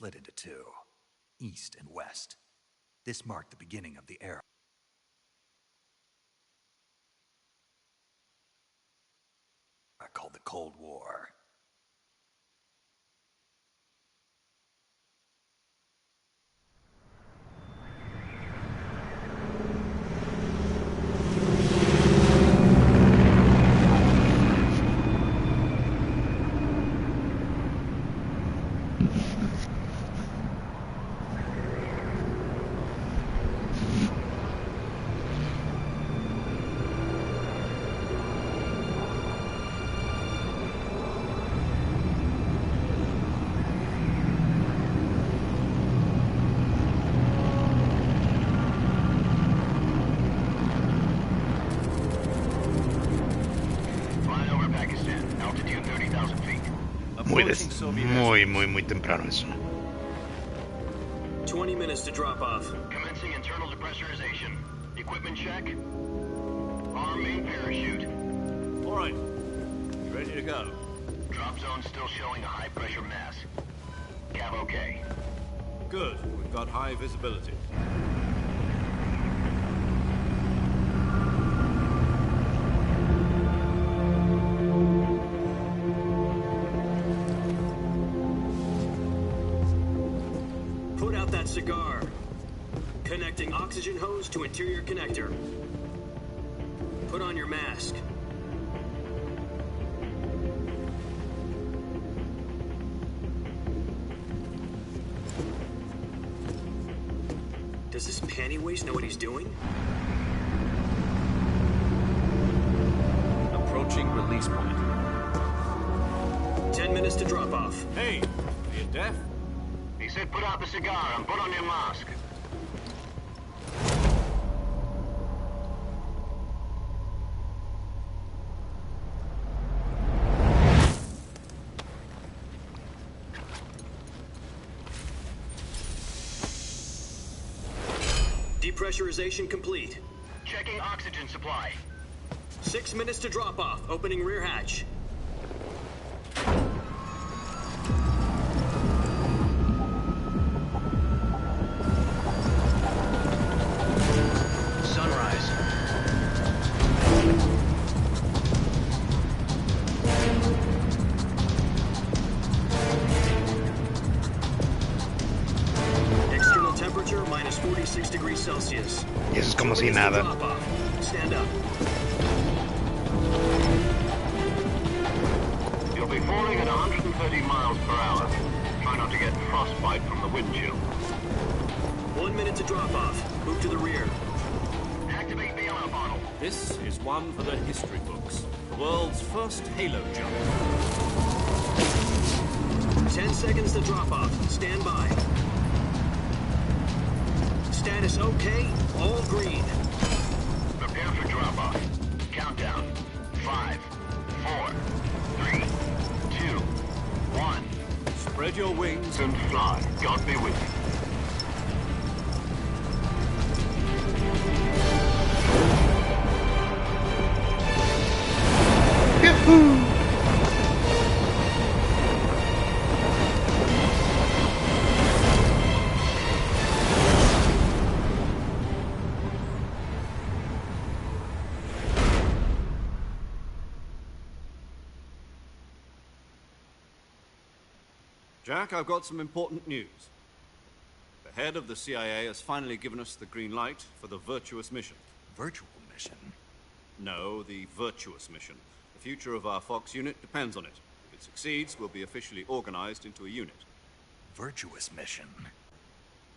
split into two, east and west. This marked the beginning of the era called the Cold War. Muy temprano eso. 20 minutes to drop off. Commencing internal depressurization. Equipment check. Arm main parachute. All right. You ready to go? Drop zone still showing a high pressure mass. Cav okay. Good. We've got high visibility. Cigar. Connecting oxygen hose to interior connector. Put on your mask. Does this panty waste know what he's doing? Approaching release point. 10 minutes to drop off. Hey, are you deaf? He said put out the cigar and put on your mask. Depressurization complete. Checking oxygen supply. 6 minutes to drop off. Opening rear hatch. Y eso es como si nada. You'll be falling at 130 miles per hour. Try not to get frostbite from the wind chill. 1 minute to drop off. Move to the rear. Activate bailout bottle. This is one for the history books. The world's first halo jump. 10 seconds to drop off. Stand by. Status okay, all green. Prepare for drop-off. Countdown. 5, 4, 3, 2, 1. Spread your wings And fly. God be with you. Yahoo! Jack, I've got some important news. The head of the CIA has finally given us the green light for the virtuous mission. Virtual mission? No, the virtuous mission. The future of our Fox unit depends on it. If it succeeds, we'll be officially organized into a unit. Virtuous mission?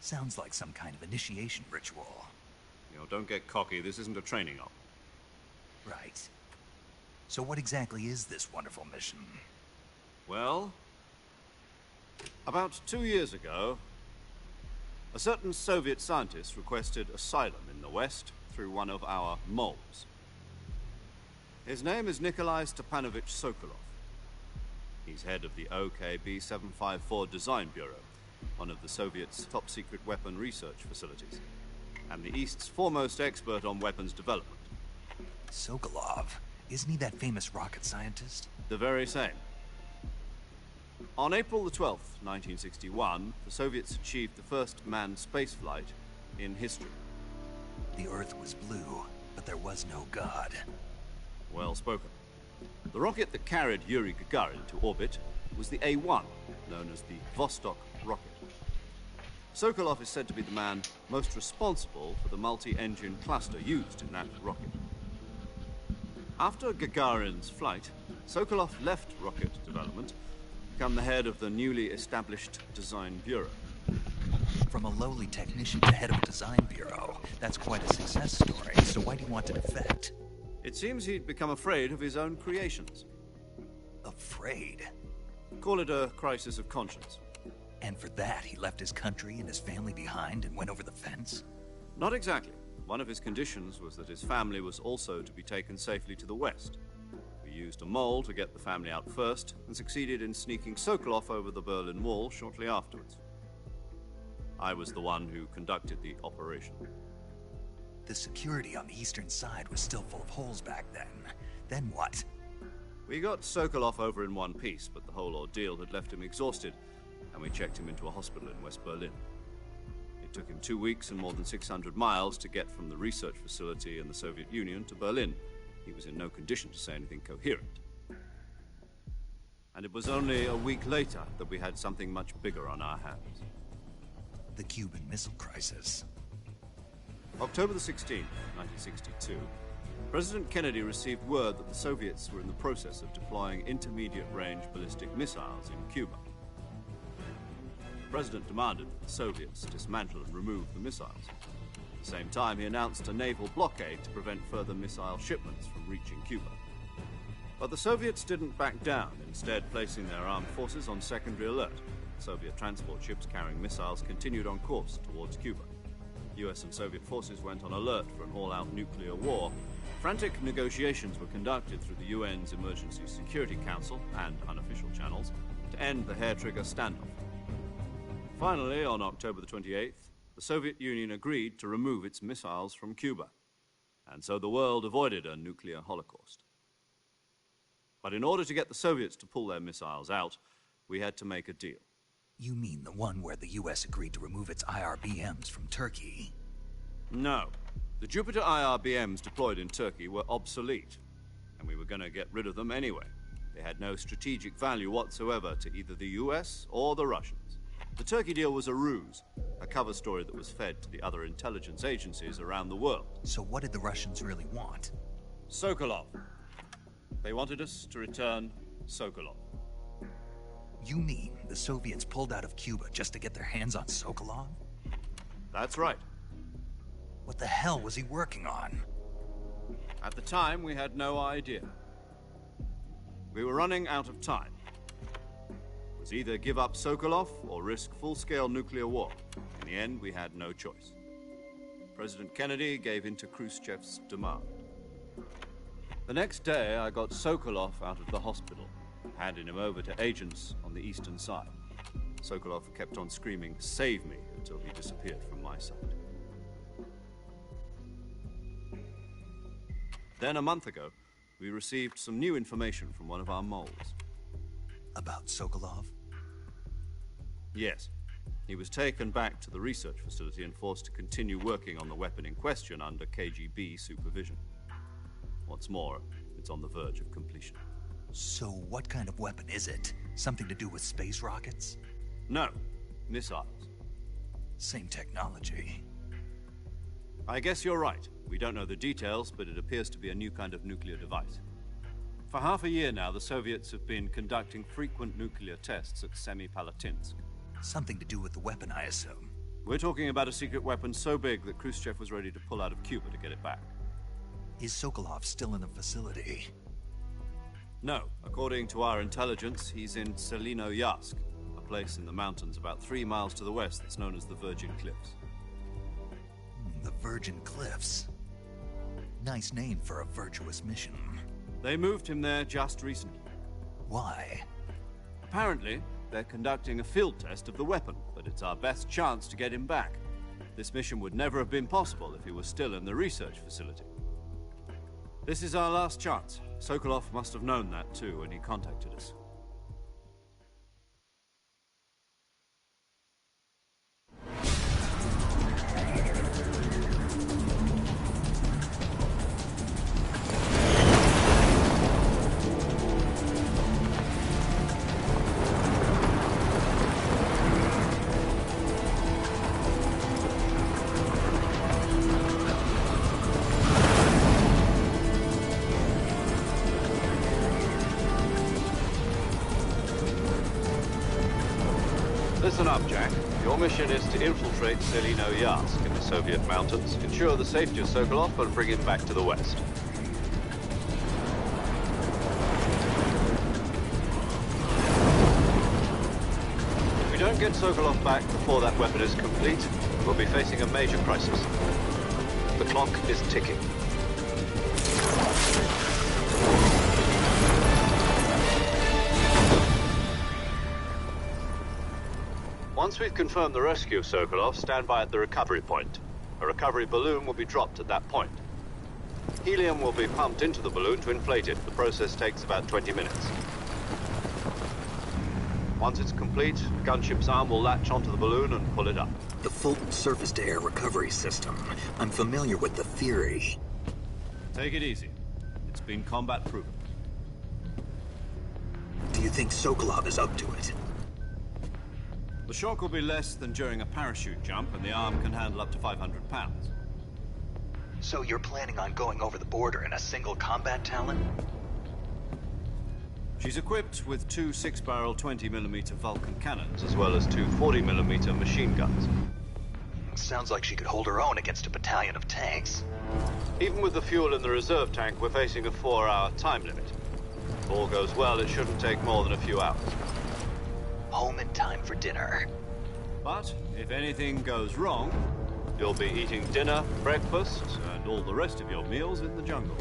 Sounds like some kind of initiation ritual. You know, don't get cocky. This isn't a training op. Right. So what exactly is this wonderful mission? Well, about 2 years ago, a certain Soviet scientist requested asylum in the West through one of our moles. His name is Nikolai Stepanovich Sokolov. He's head of the OKB-754 Design Bureau, one of the Soviets' top-secret weapon research facilities, and the East's foremost expert on weapons development. Sokolov? Isn't he that famous rocket scientist? The very same. On April the 12th, 1961, the Soviets achieved the first manned spaceflight in history. The Earth was blue, but there was no God. Well spoken. The rocket that carried Yuri Gagarin to orbit was the A-1, known as the Vostok rocket. Sokolov is said to be the man most responsible for the multi-engine cluster used in that rocket. After Gagarin's flight, Sokolov left rocket development to become the head of the newly established Design Bureau. From a lowly technician to head of a design bureau, that's quite a success story, so why do you want to defect? It seems he'd become afraid of his own creations. Afraid? Call it a crisis of conscience. And for that, he left his country and his family behind and went over the fence? Not exactly. One of his conditions was that his family was also to be taken safely to the west. We used a mole to get the family out first and succeeded in sneaking Sokolov over the Berlin Wall shortly afterwards. I was the one who conducted the operation. The security on the eastern side was still full of holes back then. Then what? We got Sokolov over in one piece, but the whole ordeal had left him exhausted, and we checked him into a hospital in West Berlin. It took him 2 weeks and more than 600 miles to get from the research facility in the Soviet Union to Berlin. He was in no condition to say anything coherent. And it was only a week later that we had something much bigger on our hands. The Cuban Missile Crisis. October the 16th, 1962, President Kennedy received word that the Soviets were in the process of deploying intermediate-range ballistic missiles in Cuba. The President demanded that the Soviets dismantle and remove the missiles. At the same time, he announced a naval blockade to prevent further missile shipments from reaching Cuba. But the Soviets didn't back down, instead placing their armed forces on secondary alert. Soviet transport ships carrying missiles continued on course towards Cuba. US and Soviet forces went on alert for an all-out nuclear war. Frantic negotiations were conducted through the UN's Emergency Security Council and unofficial channels to end the hair-trigger standoff. Finally, on October the 28th, the Soviet Union agreed to remove its missiles from Cuba, and so the world avoided a nuclear holocaust. But in order to get the Soviets to pull their missiles out, we had to make a deal. You mean the one where the US agreed to remove its IRBMs from Turkey? No. The Jupiter IRBMs deployed in Turkey were obsolete, and we were going to get rid of them anyway. They had no strategic value whatsoever to either the US or the Russians. The Turkey deal was a ruse, a cover story that was fed to the other intelligence agencies around the world. So what did the Russians really want? Sokolov. They wanted us to return Sokolov. You mean the Soviets pulled out of Cuba just to get their hands on Sokolov? That's right. What the hell was he working on? At the time, we had no idea. We were running out of time. It was either give up Sokolov or risk full-scale nuclear war. In the end, we had no choice. President Kennedy gave in to Khrushchev's demand. The next day, I got Sokolov out of the hospital, handing him over to agents on the eastern side. Sokolov kept on screaming, "Save me," until he disappeared from my sight. Then, a month ago, we received some new information from one of our moles. About Sokolov? Yes. He was taken back to the research facility and forced to continue working on the weapon in question under KGB supervision. What's more, it's on the verge of completion. So what kind of weapon is it? Something to do with space rockets? No, missiles. Same technology. I guess you're right. We don't know the details, but it appears to be a new kind of nuclear device. For half a year now, the Soviets have been conducting frequent nuclear tests at Semipalatinsk. Something to do with the weapon, I assume. We're talking about a secret weapon so big that Khrushchev was ready to pull out of Cuba to get it back. Is Sokolov still in the facility? No. According to our intelligence, he's in Selino-Yarsk, a place in the mountains about 3 miles to the west that's known as the Virgin Cliffs. The Virgin Cliffs. Nice name for a virtuous mission. They moved him there just recently. Why? Apparently, they're conducting a field test of the weapon, but it's our best chance to get him back. This mission would never have been possible if he was still in the research facility. This is our last chance. Sokolov must have known that too when he contacted us. Listen up, Jack. Your mission is to infiltrate Selino-Yarsk in the Soviet mountains, ensure the safety of Sokolov, and bring him back to the west. If we don't get Sokolov back before that weapon is complete, we'll be facing a major crisis. The clock is ticking. Once we've confirmed the rescue of Sokolov, stand by at the recovery point. A recovery balloon will be dropped at that point. Helium will be pumped into the balloon to inflate it. The process takes about 20 minutes. Once it's complete, a gunship's arm will latch onto the balloon and pull it up. The Fulton surface-to-air recovery system. I'm familiar with the theory. Take it easy. It's been combat proven. Do you think Sokolov is up to it? The shock will be less than during a parachute jump, and the arm can handle up to 500 pounds. So you're planning on going over the border in a single combat Talon? She's equipped with two 6-barrel 20mm Vulcan cannons, as well as two 40mm machine guns. Sounds like she could hold her own against a battalion of tanks. Even with the fuel in the reserve tank, we're facing a 4-hour time limit. If all goes well, it shouldn't take more than a few hours. Home in time for dinner. But if anything goes wrong, you'll be eating dinner, breakfast, and all the rest of your meals in the jungle.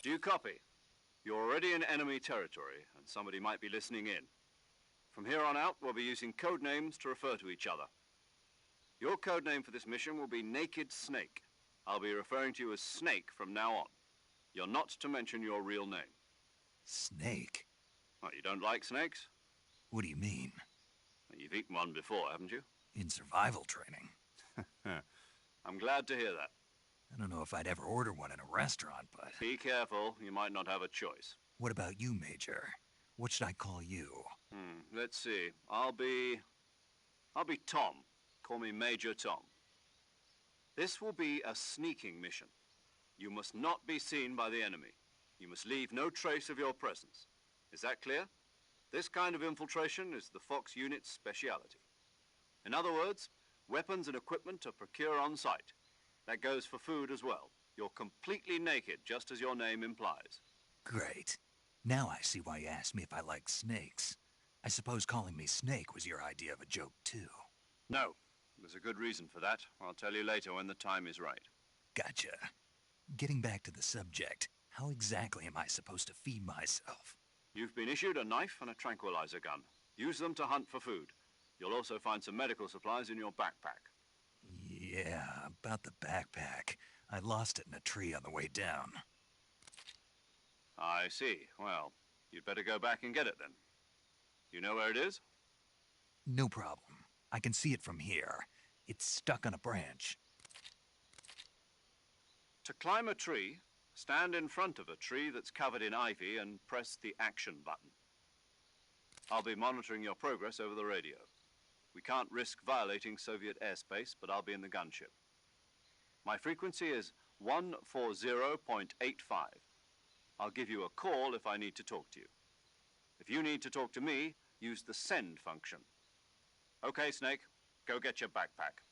Do you copy? You're already in enemy territory, and somebody might be listening in. From here on out, we'll be using code names to refer to each other. Your code name for this mission will be Naked Snake. I'll be referring to you as Snake from now on. You're not to mention your real name. Snake? Oh, you don't like snakes? What do you mean? Well, you've eaten one before, haven't you? In survival training. I'm glad to hear that. I don't know if I'd ever order one in a restaurant, but... Be careful, you might not have a choice. What about you, Major? What should I call you? Let's see. I'll be Tom. Call me Major Tom. This will be a sneaking mission. You must not be seen by the enemy. You must leave no trace of your presence. Is that clear? This kind of infiltration is the Fox unit's speciality. In other words, weapons and equipment are procured on site. That goes for food as well. You're completely naked, just as your name implies. Great. Now I see why you asked me if I like snakes. I suppose calling me Snake was your idea of a joke, too. No. There's a good reason for that. I'll tell you later when the time is right. Gotcha. Getting back to the subject, how exactly am I supposed to feed myself? You've been issued a knife and a tranquilizer gun. Use them to hunt for food. You'll also find some medical supplies in your backpack. Yeah, about the backpack. I lost it in a tree on the way down. I see. Well, you'd better go back and get it then. You know where it is? No problem. I can see it from here. It's stuck on a branch. To climb a tree, stand in front of a tree that's covered in ivy and press the action button. I'll be monitoring your progress over the radio. We can't risk violating Soviet airspace, but I'll be in the gunship. My frequency is 140.85. I'll give you a call if I need to talk to you. If you need to talk to me, use the send function. Okay, Snake, go get your backpack.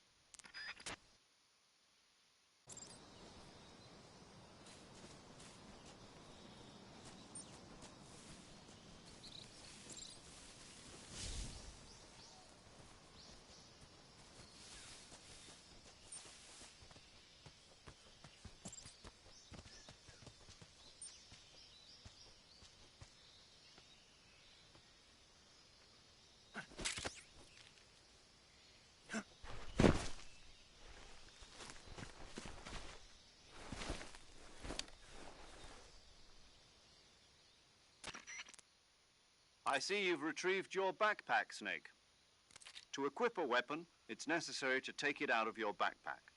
I see you've retrieved your backpack, Snake. To equip a weapon, it's necessary to take it out of your backpack.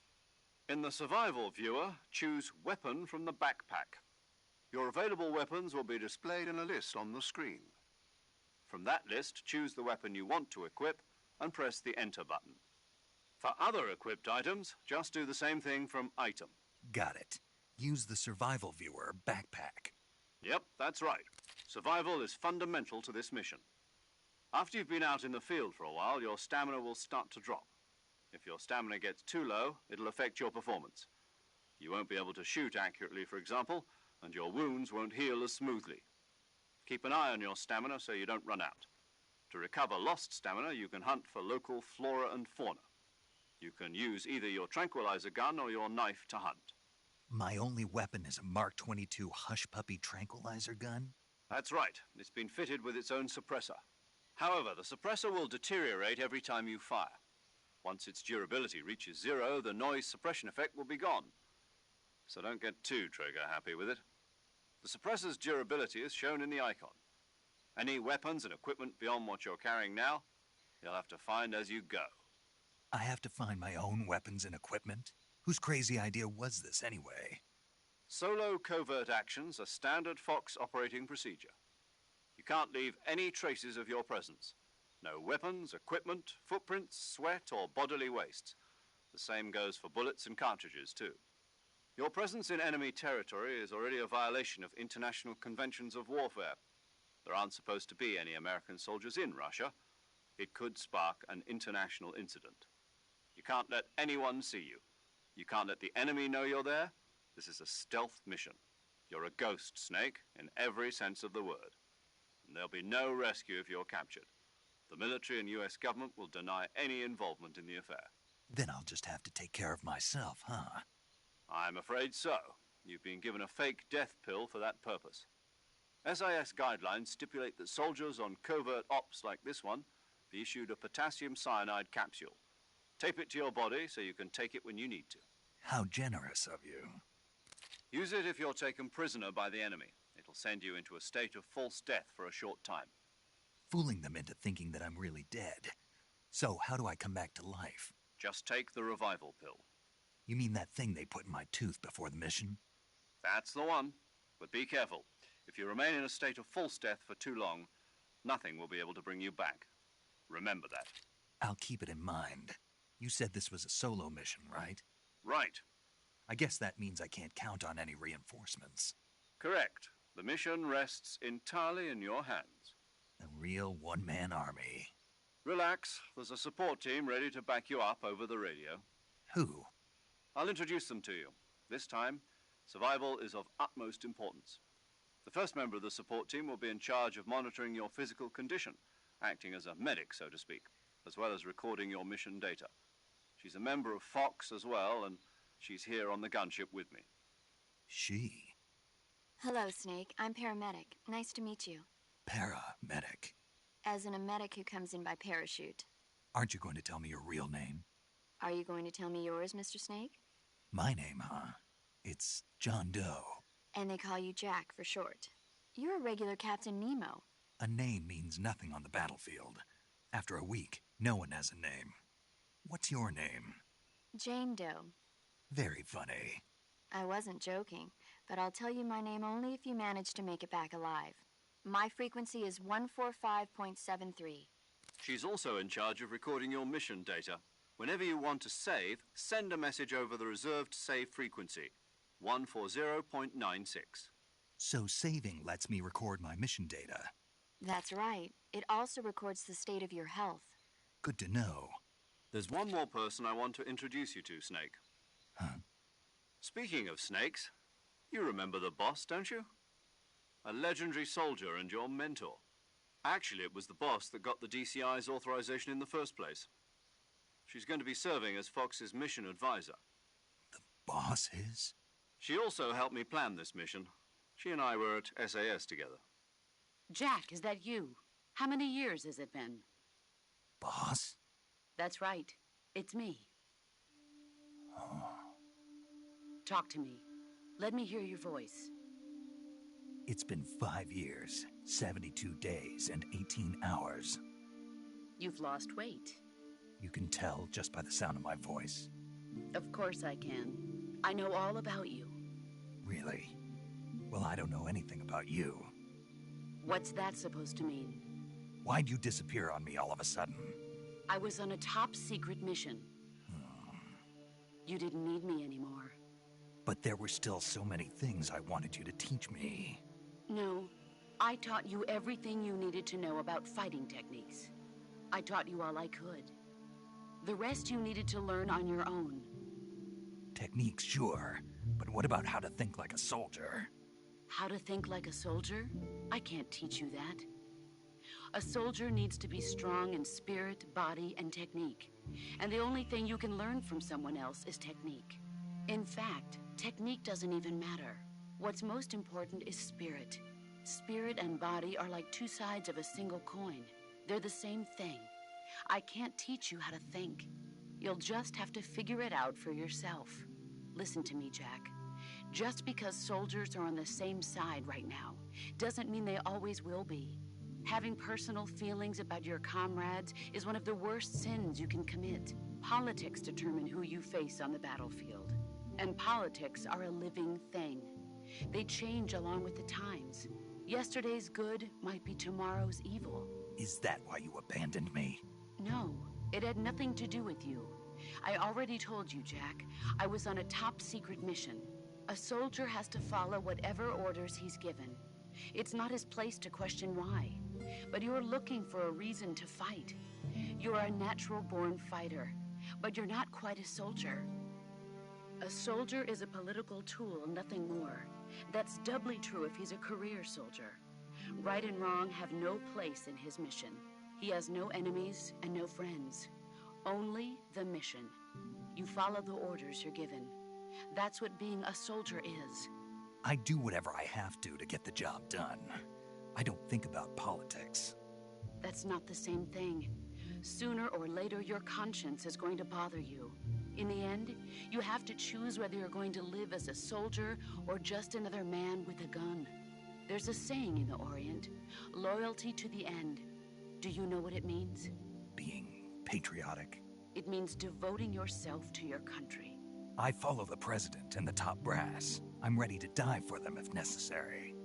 In the survival viewer, choose Weapon from the backpack. Your available weapons will be displayed in a list on the screen. From that list, choose the weapon you want to equip and press the Enter button. For other equipped items, just do the same thing from Item. Got it. Use the survival viewer backpack. Yep, that's right. Survival is fundamental to this mission. After you've been out in the field for a while, your stamina will start to drop. If your stamina gets too low, it'll affect your performance. You won't be able to shoot accurately, for example, and your wounds won't heal as smoothly. Keep an eye on your stamina so you don't run out. To recover lost stamina, you can hunt for local flora and fauna. You can use either your tranquilizer gun or your knife to hunt. My only weapon is a Mark 22 Hush Puppy tranquilizer gun? That's right. It's been fitted with its own suppressor. However, the suppressor will deteriorate every time you fire. Once its durability reaches 0, the noise suppression effect will be gone. So don't get too trigger happy with it. The suppressor's durability is shown in the icon. Any weapons and equipment beyond what you're carrying now, you'll have to find as you go. I have to find my own weapons and equipment? Whose crazy idea was this anyway? Solo covert actions are standard Fox operating procedure. You can't leave any traces of your presence. No weapons, equipment, footprints, sweat, or bodily waste. The same goes for bullets and cartridges, too. Your presence in enemy territory is already a violation of international conventions of warfare. There aren't supposed to be any American soldiers in Russia. It could spark an international incident. You can't let anyone see you. You can't let the enemy know you're there. This is a stealth mission. You're a ghost, Snake, in every sense of the word. And there'll be no rescue if you're captured. The military and U.S. government will deny any involvement in the affair. Then I'll just have to take care of myself, huh? I'm afraid so. You've been given a fake death pill for that purpose. SIS guidelines stipulate that soldiers on covert ops like this one be issued a potassium cyanide capsule. Tape it to your body so you can take it when you need to. How generous of you. Use it if you're taken prisoner by the enemy. It'll send you into a state of false death for a short time. Fooling them into thinking that I'm really dead. So how do I come back to life? Just take the revival pill. You mean that thing they put in my tooth before the mission? That's the one. But be careful. If you remain in a state of false death for too long, nothing will be able to bring you back. Remember that. I'll keep it in mind. You said this was a solo mission, right? Right. I guess that means I can't count on any reinforcements. Correct. The mission rests entirely in your hands. A real one-man army. Relax. There's a support team ready to back you up over the radio. Who? I'll introduce them to you. This time, survival is of utmost importance. The first member of the support team will be in charge of monitoring your physical condition, acting as a medic, so to speak, as well as recording your mission data. She's a member of Fox as well, and she's here on the gunship with me. She? Hello, Snake. I'm paramedic. Nice to meet you. Paramedic. As in a medic who comes in by parachute. Aren't you going to tell me your real name? Are you going to tell me yours, Mr. Snake? My name, huh? It's John Doe. And they call you Jack for short. You're a regular Captain Nemo. A name means nothing on the battlefield. After a week, no one has a name. What's your name? Jane Doe. Very funny. I wasn't joking, but I'll tell you my name only if you manage to make it back alive. My frequency is 145.73. She's also in charge of recording your mission data. Whenever you want to save, send a message over the reserved save frequency, 140.96. So saving lets me record my mission data. That's right. It also records the state of your health. Good to know. There's one more person I want to introduce you to, Snake. Huh? Speaking of snakes, you remember the boss, don't you? A legendary soldier and your mentor. Actually, it was the boss that got the DCI's authorization in the first place. She's going to be serving as Fox's mission advisor. The boss is? She also helped me plan this mission. She and I were at SAS together. Jack, is that you? How many years has it been? Boss? That's right. It's me. Oh. Talk to me. Let me hear your voice. It's been 5 years, 72 days, and 18 hours. You've lost weight. You can tell just by the sound of my voice. Of course I can. I know all about you. Really? Well, I don't know anything about you. What's that supposed to mean? Why'd you disappear on me all of a sudden? I was on a top-secret mission. You didn't need me anymore. But there were still so many things I wanted you to teach me. No, I taught you everything you needed to know about fighting techniques. I taught you all I could. The rest you needed to learn on your own. Techniques, sure. But what about how to think like a soldier? How to think like a soldier? I can't teach you that. A soldier needs to be strong in spirit, body, and technique. And the only thing you can learn from someone else is technique. In fact, technique doesn't even matter. What's most important is spirit. Spirit and body are like two sides of a single coin. They're the same thing. I can't teach you how to think. You'll just have to figure it out for yourself. Listen to me, Jack. Just because soldiers are on the same side right now doesn't mean they always will be. Having personal feelings about your comrades is one of the worst sins you can commit. Politics determine who you face on the battlefield. And politics are a living thing. They change along with the times. Yesterday's good might be tomorrow's evil. Is that why you abandoned me? No, it had nothing to do with you. I already told you, Jack. I was on a top-secret mission. A soldier has to follow whatever orders he's given. It's not his place to question why. But you're looking for a reason to fight. You're a natural-born fighter, but you're not quite a soldier. A soldier is a political tool, nothing more. That's doubly true if he's a career soldier. Right and wrong have no place in his mission. He has no enemies and no friends. Only the mission. You follow the orders you're given. That's what being a soldier is. I do whatever I have to get the job done. I don't think about politics. That's not the same thing. Sooner or later, your conscience is going to bother you. In the end, you have to choose whether you're going to live as a soldier or just another man with a gun. There's a saying in the Orient, loyalty to the end. Do you know what it means? Being patriotic. It means devoting yourself to your country. I follow the president and the top brass. I'm ready to die for them if necessary.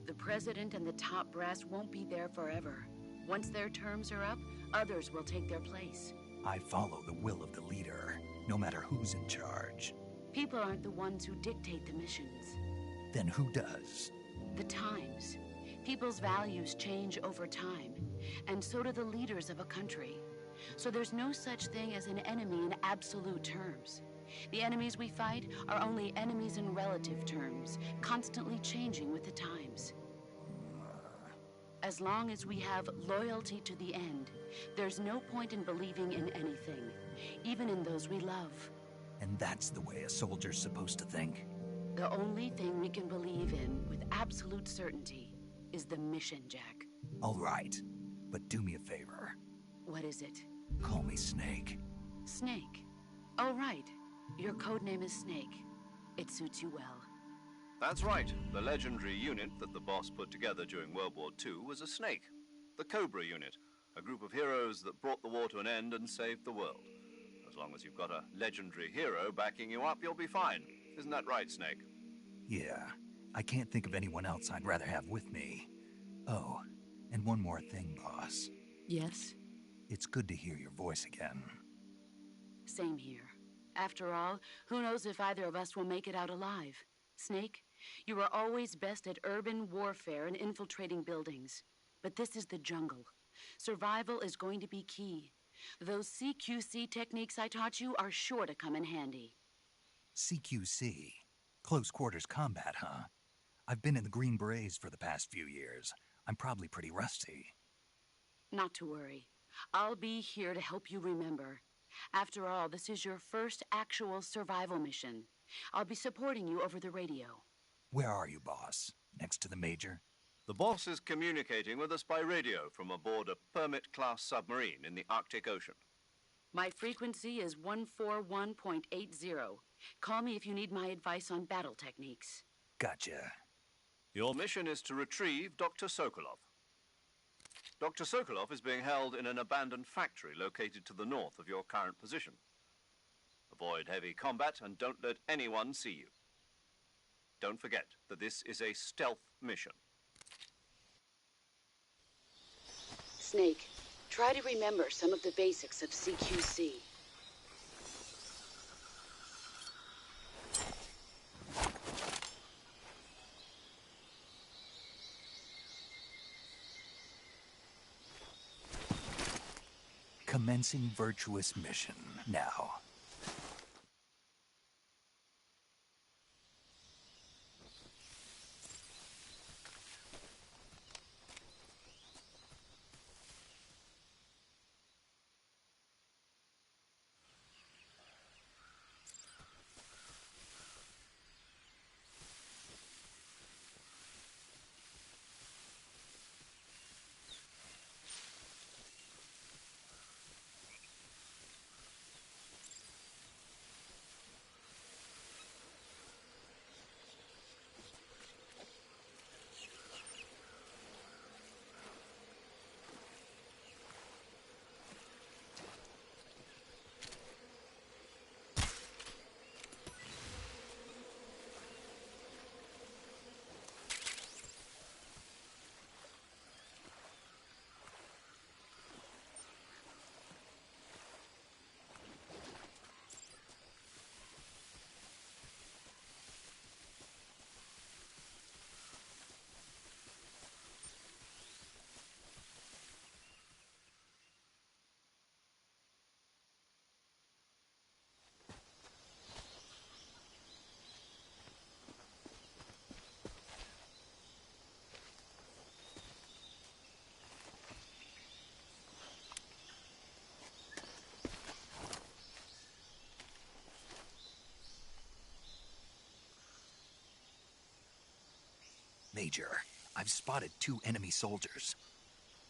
The president and the top brass won't be there forever. Once their terms are up, others will take their place. I follow the will of the leader, no matter who's in charge. People aren't the ones who dictate the missions. Then who does? The times. People's values change over time, and so do the leaders of a country. So there's no such thing as an enemy in absolute terms. The enemies we fight are only enemies in relative terms, constantly changing with the times. As long as we have loyalty to the end, there's no point in believing in anything, even in those we love. And that's the way a soldier's supposed to think? The only thing we can believe in with absolute certainty is the mission, Jack. All right, but do me a favor. What is it? Call me Snake. Snake? Oh, right. Your code name is Snake. It suits you well. That's right. The legendary unit that the boss put together during World War II was a snake. The Cobra unit, a group of heroes that brought the war to an end and saved the world. As long as you've got a legendary hero backing you up, you'll be fine. Isn't that right, Snake? Yeah. I can't think of anyone else I'd rather have with me. Oh, and one more thing, boss. Yes? It's good to hear your voice again. Same here. After all, who knows if either of us will make it out alive? Snake, you are always best at urban warfare and infiltrating buildings. But this is the jungle. Survival is going to be key. Those CQC techniques I taught you are sure to come in handy. CQC? Close quarters combat, huh? I've been in the Green Berets for the past few years. I'm probably pretty rusty. Not to worry. I'll be here to help you remember. After all, this is your first actual survival mission. I'll be supporting you over the radio. Where are you, boss? Next to the Major? The boss is communicating with us by radio from aboard a Permit-class submarine in the Arctic Ocean. My frequency is 141.80. Call me if you need my advice on battle techniques. Gotcha. Your mission is to retrieve Dr. Sokolov. Dr. Sokolov is being held in an abandoned factory located to the north of your current position. Avoid heavy combat and don't let anyone see you. Don't forget that this is a stealth mission. Snake, try to remember some of the basics of CQC. Commencing virtuous mission now. Major, I've spotted 2 enemy soldiers.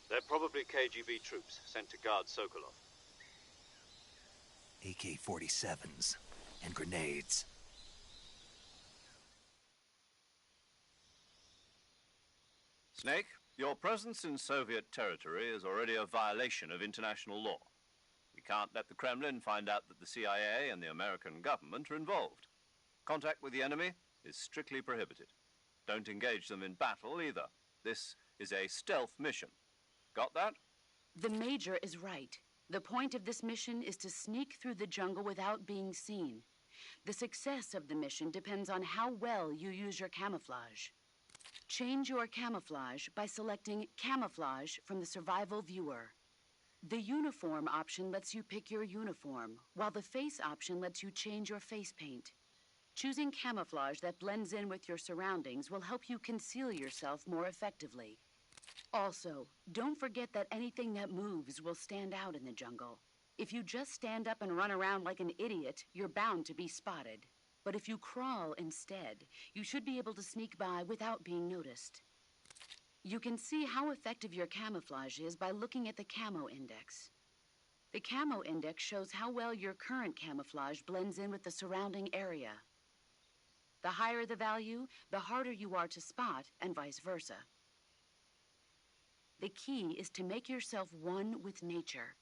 They're probably KGB troops sent to guard Sokolov. AK-47s and grenades. Snake, your presence in Soviet territory is already a violation of international law. We can't let the Kremlin find out that the CIA and the American government are involved. Contact with the enemy is strictly prohibited. Don't engage them in battle either. This is a stealth mission. Got that? The Major is right. The point of this mission is to sneak through the jungle without being seen. The success of the mission depends on how well you use your camouflage. Change your camouflage by selecting Camouflage from the Survival Viewer. The Uniform option lets you pick your uniform, while the Face option lets you change your face paint. Choosing camouflage that blends in with your surroundings will help you conceal yourself more effectively. Also, don't forget that anything that moves will stand out in the jungle. If you just stand up and run around like an idiot, you're bound to be spotted. But if you crawl instead, you should be able to sneak by without being noticed. You can see how effective your camouflage is by looking at the Camo Index. The Camo Index shows how well your current camouflage blends in with the surrounding area. The higher the value, the harder you are to spot, and vice versa. The key is to make yourself one with nature.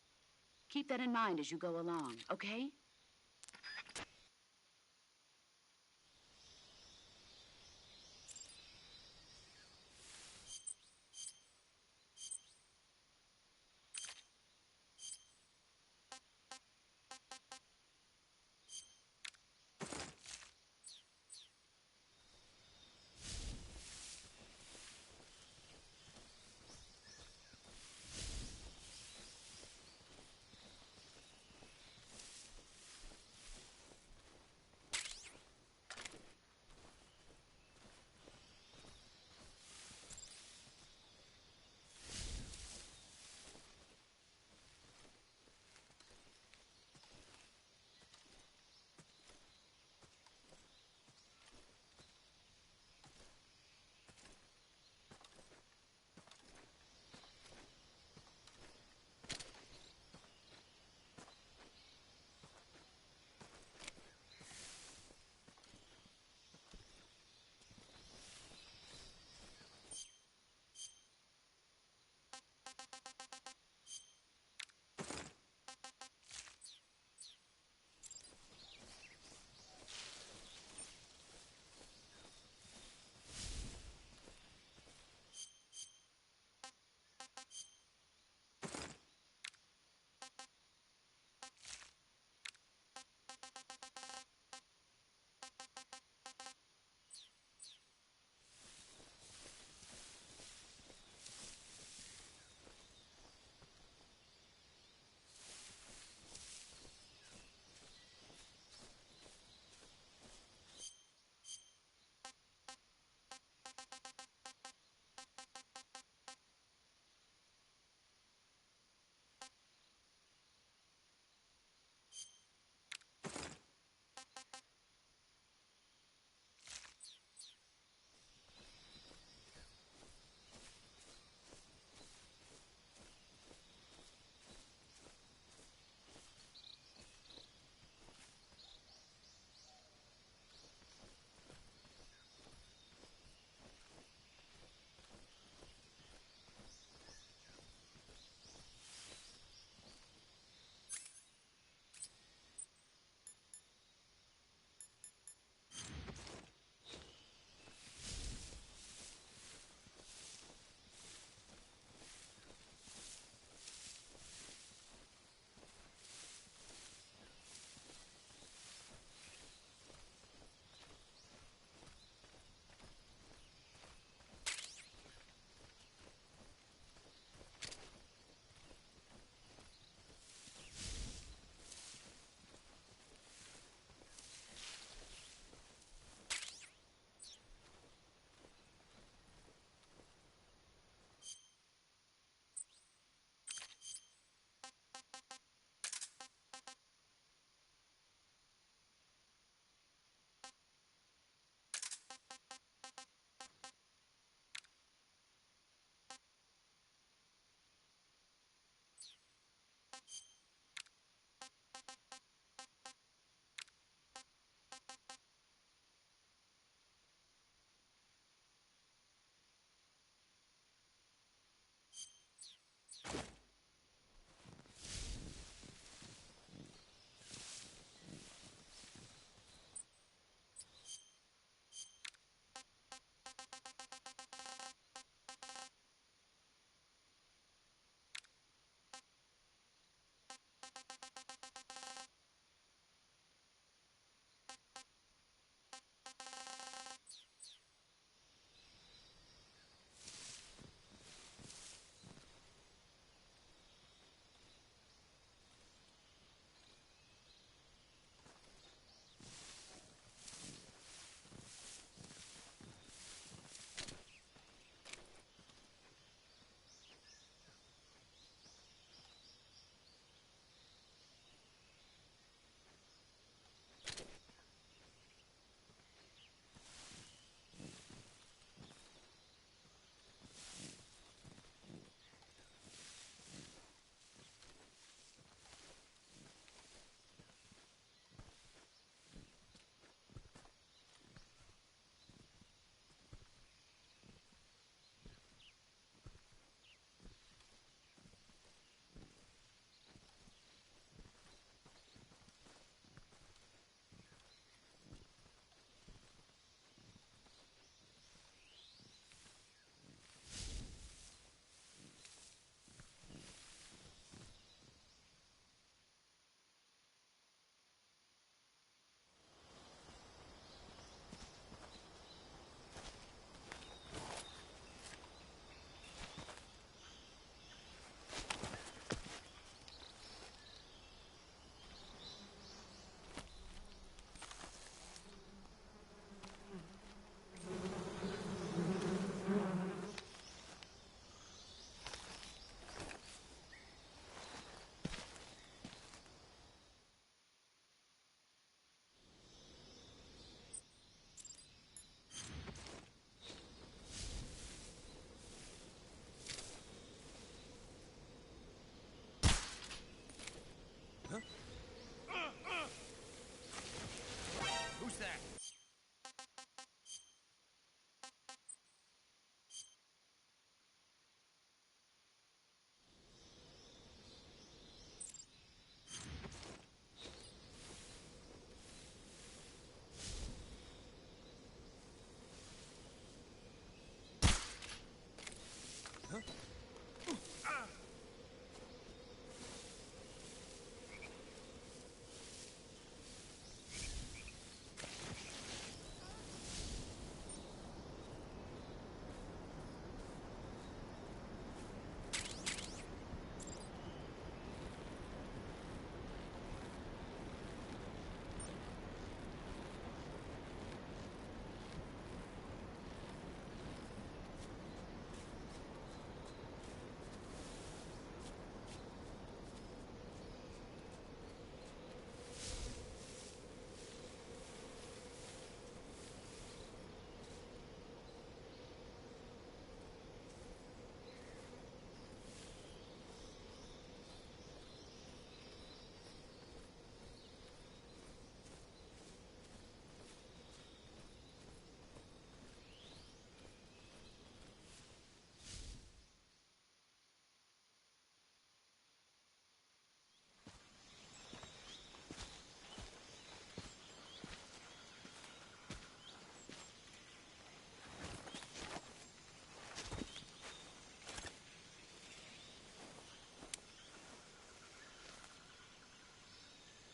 Keep that in mind as you go along, okay?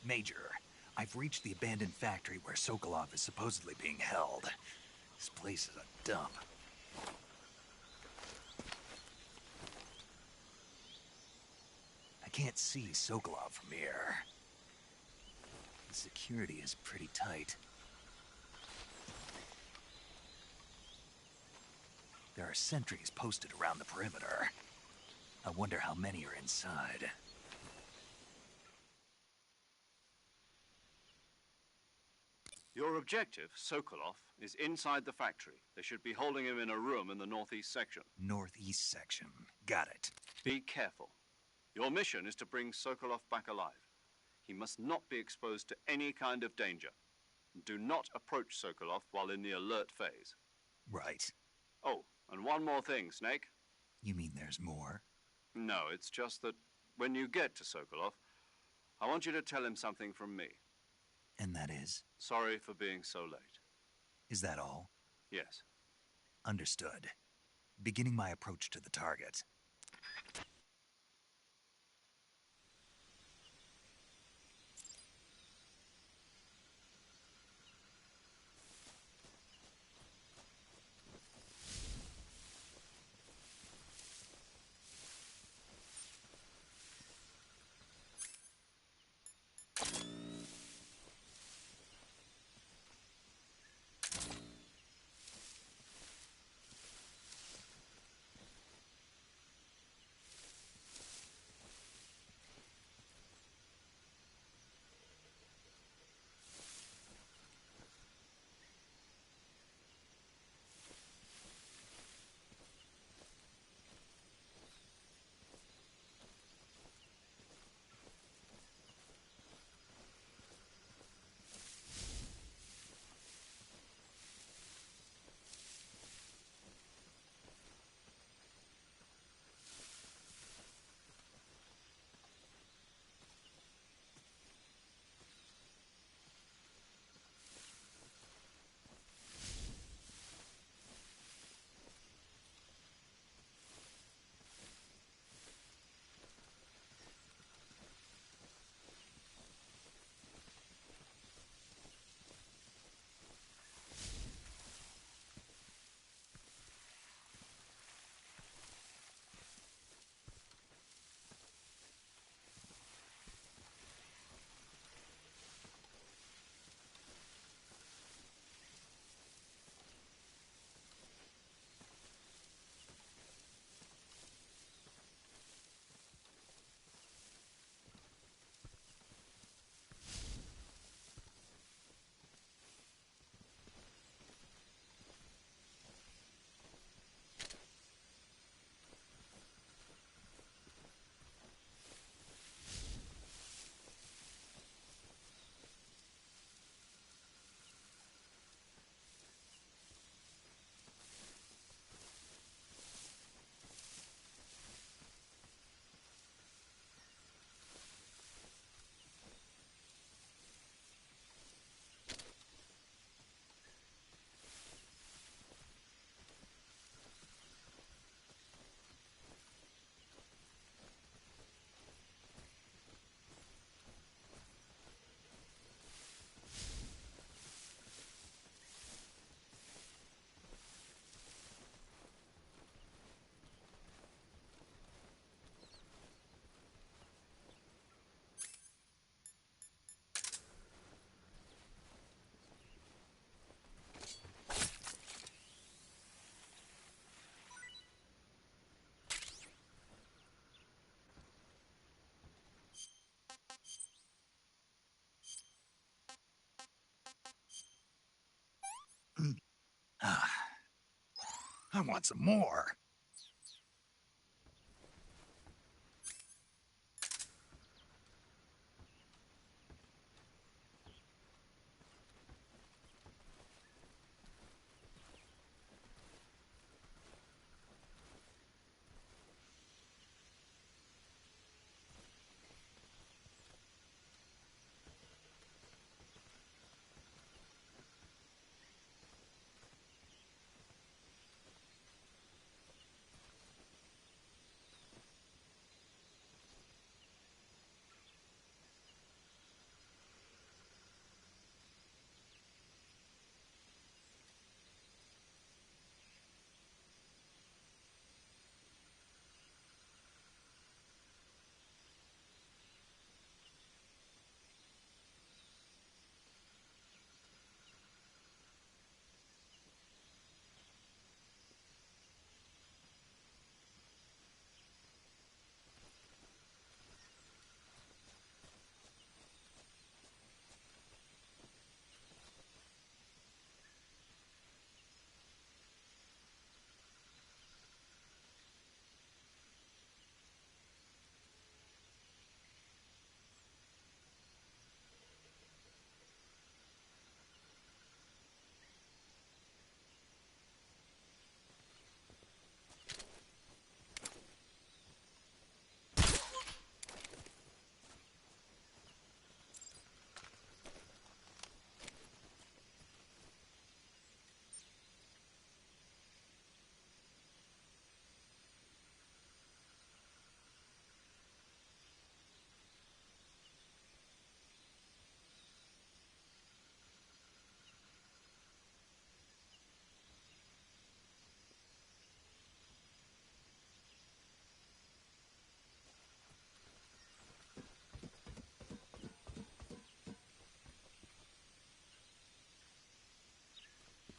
Major, I've reached the abandoned factory where Sokolov is supposedly being held. This place is a dump. I can't see Sokolov from here. The security is pretty tight. There are sentries posted around the perimeter. I wonder how many are inside. Your objective, Sokolov, is inside the factory. They should be holding him in a room in the northeast section. Northeast section. Got it. Be careful. Your mission is to bring Sokolov back alive. He must not be exposed to any kind of danger. Do not approach Sokolov while in the alert phase. Right. Oh, and one more thing, Snake. You mean there's more? No, it's just that when you get to Sokolov, I want you to tell him something from me. And that is? Sorry for being so late. Is that all? Yes. Understood. Beginning my approach to the target. I want some more.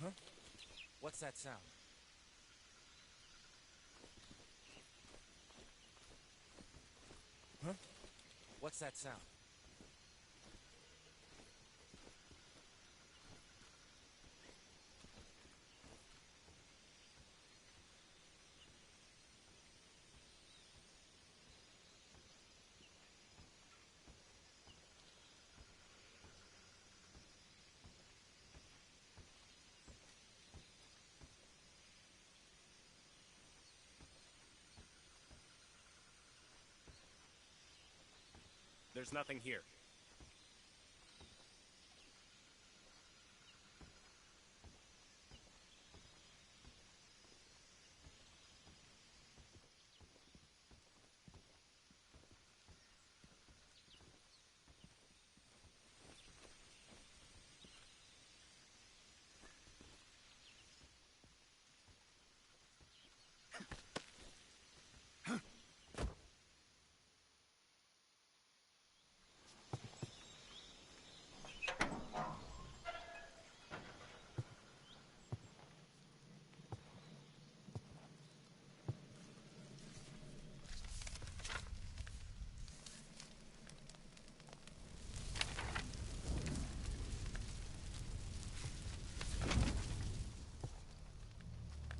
Huh? What's that sound? Huh? What's that sound? There's nothing here.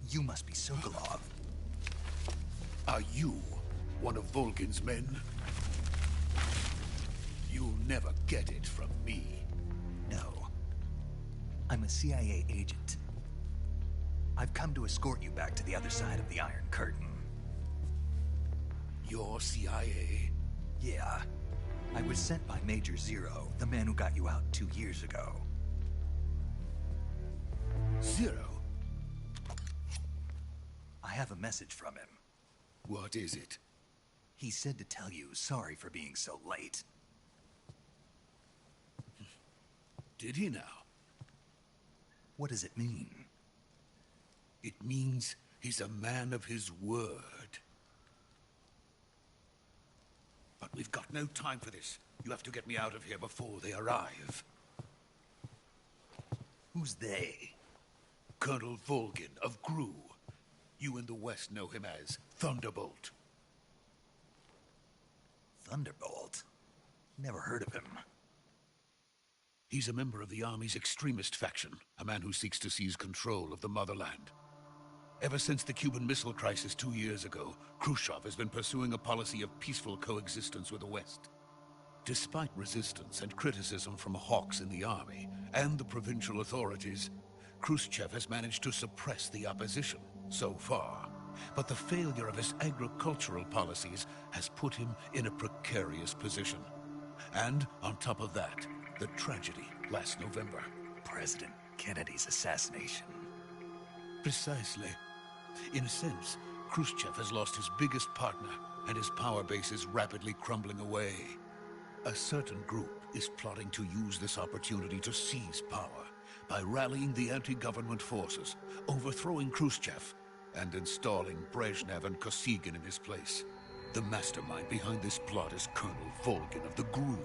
You must be Sokolov. Are you one of Volgin's men? You'll never get it from me. No. I'm a CIA agent. I've come to escort you back to the other side of the Iron Curtain. You're CIA? Yeah. I was sent by Major Zero, the man who got you out 2 years ago. Zero? I have a message from him. What is it? He said to tell you sorry for being so late. Did he now? What does it mean? It means he's a man of his word. But we've got no time for this. You have to get me out of here before they arrive. Who's they? Colonel Volgin of Gru. You in the West know him as Thunderbolt. Thunderbolt? Never heard of him. He's a member of the Army's extremist faction, a man who seeks to seize control of the motherland. Ever since the Cuban Missile Crisis 2 years ago, Khrushchev has been pursuing a policy of peaceful coexistence with the West. Despite resistance and criticism from hawks in the army and the provincial authorities, Khrushchev has managed to suppress the opposition so far. But the failure of his agricultural policies has put him in a precarious position. And on top of that, the tragedy last November. President Kennedy's assassination. Precisely. In a sense, Khrushchev has lost his biggest partner, and his power base is rapidly crumbling away. A certain group is plotting to use this opportunity to seize power by rallying the anti-government forces, overthrowing Khrushchev, and installing Brezhnev and Kosygin in his place. The mastermind behind this plot is Colonel Volgin of the GRU.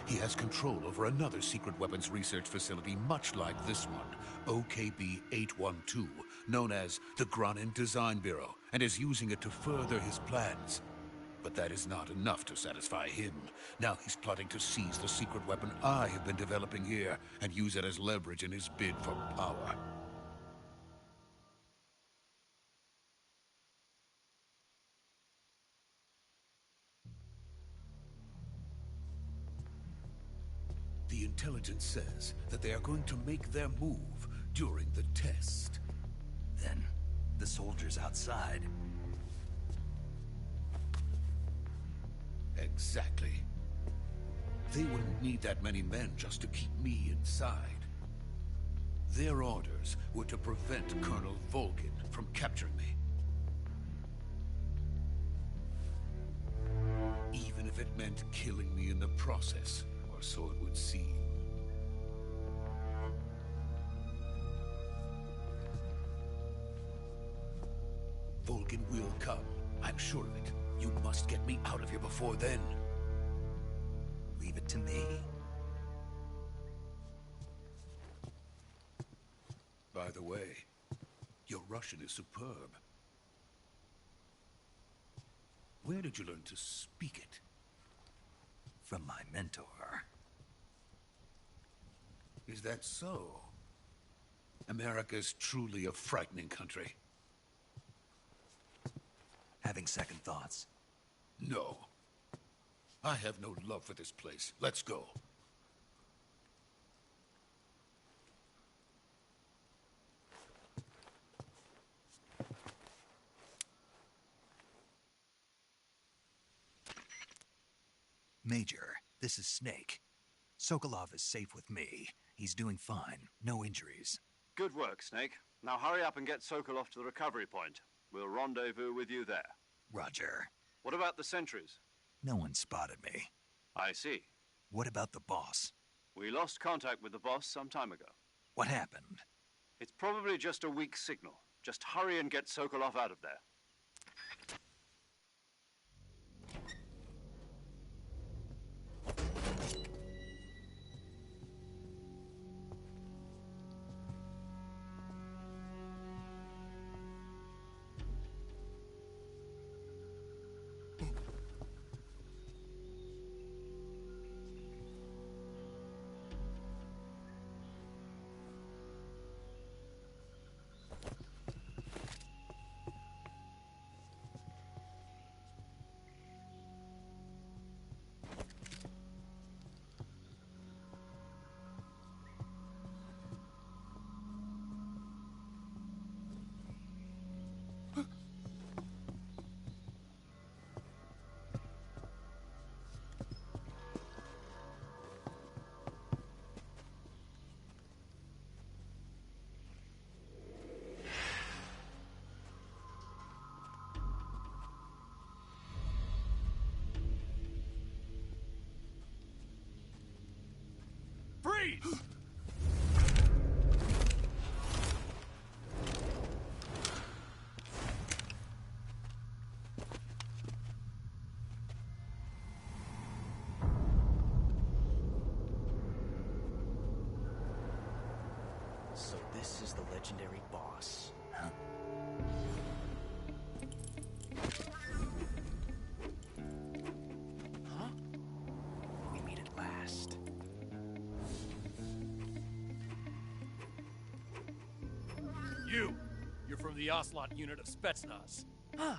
He has control over another secret weapons research facility much like this one, OKB-812, known as the Granin Design Bureau, and is using it to further his plans. But that is not enough to satisfy him. Now he's plotting to seize the secret weapon I have been developing here and use it as leverage in his bid for power. The intelligence says that they are going to make their move during the test. Then, the soldiers outside. Exactly. They wouldn't need that many men just to keep me inside. Their orders were to prevent Colonel Volgin from capturing me. Even if it meant killing me in the process, or so it would seem. Volgin will come. I'm sure of it. You must get me out of here before then. Leave it to me. By the way, your Russian is superb. Where did you learn to speak it? From my mentor. Is that so? America's truly a frightening country. Having second thoughts? No. I have no love for this place. Let's go. Major, this is Snake. Sokolov is safe with me. He's doing fine. No injuries. Good work, Snake. Now hurry up and get Sokolov to the recovery point. We'll rendezvous with you there. Roger. What about the sentries? No one spotted me. I see. What about the boss? We lost contact with the boss some time ago. What happened? It's probably just a weak signal. Just hurry and get Sokolov out of there. Freeze! So this is the legendary boss. Huh? Huh? We meet at last. You're from the Ocelot unit of Spetsnaz. Huh.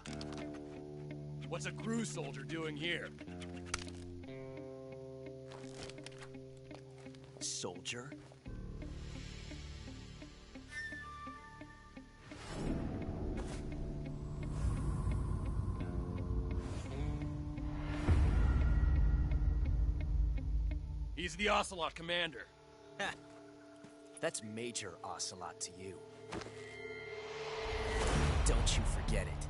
What's a crew soldier doing here? Soldier? He's the Ocelot commander. That's Major Ocelot to you. Don't you forget it.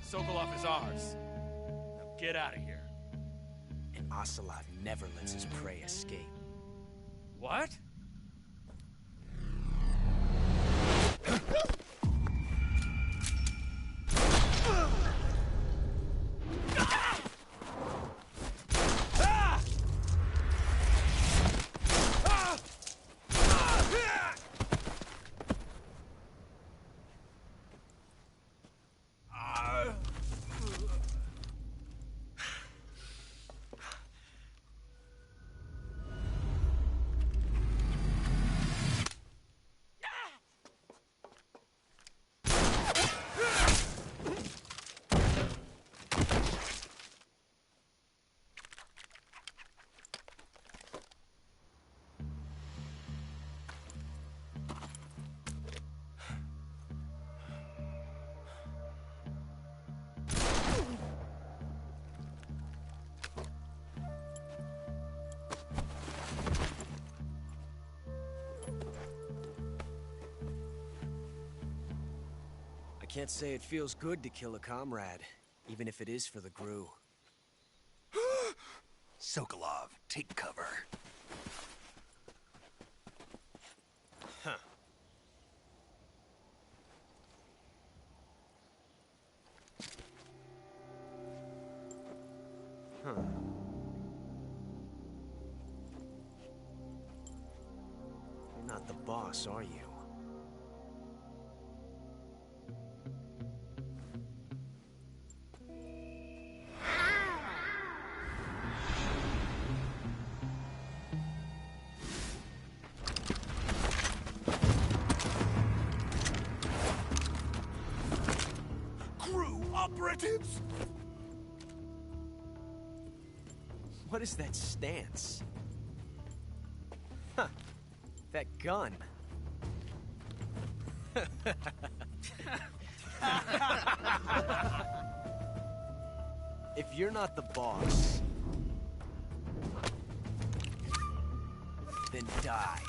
Sokolov is ours. Now get out of here. And Ocelot never lets his prey escape. What? I can't say it feels good to kill a comrade, even if it is for the GRU. Sokolov, take cover. Huh. Huh. You're not the boss, are you? Operatives? What is that stance? Huh. That gun. If you're not the boss, then die.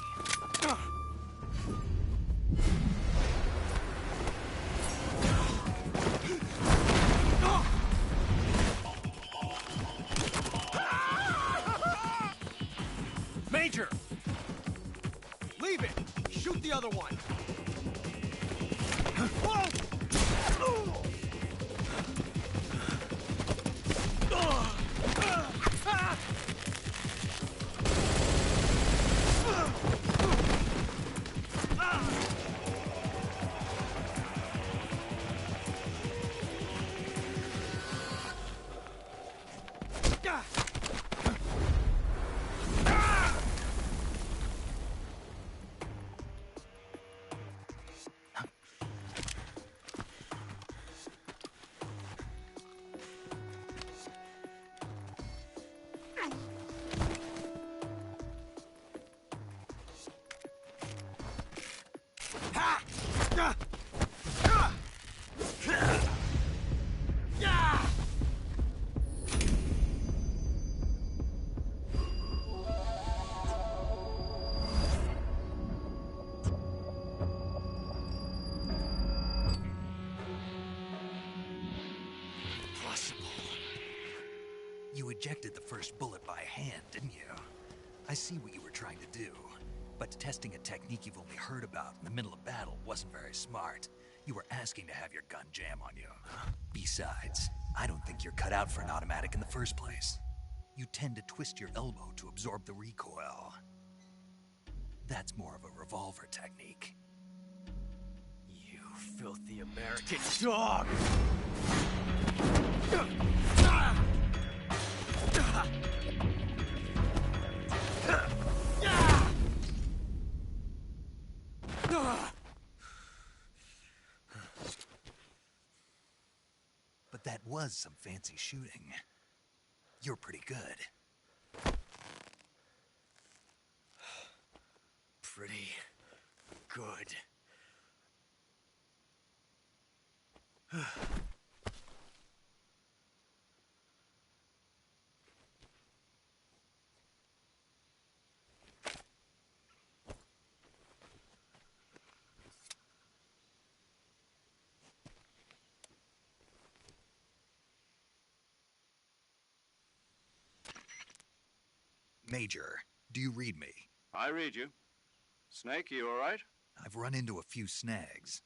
Major! Leave it! Shoot the other one! You ejected the first bullet by hand, didn't you? I see what you were trying to do. But testing a technique you've only heard about in the middle of battle wasn't very smart. You were asking to have your gun jam on you. Besides, I don't think you're cut out for an automatic in the first place. You tend to twist your elbow to absorb the recoil. That's more of a revolver technique. You filthy American dog! was some fancy shooting. You're pretty good. Pretty good. Major, do you read me? I read you. Snake, you all right? I've run into a few snags.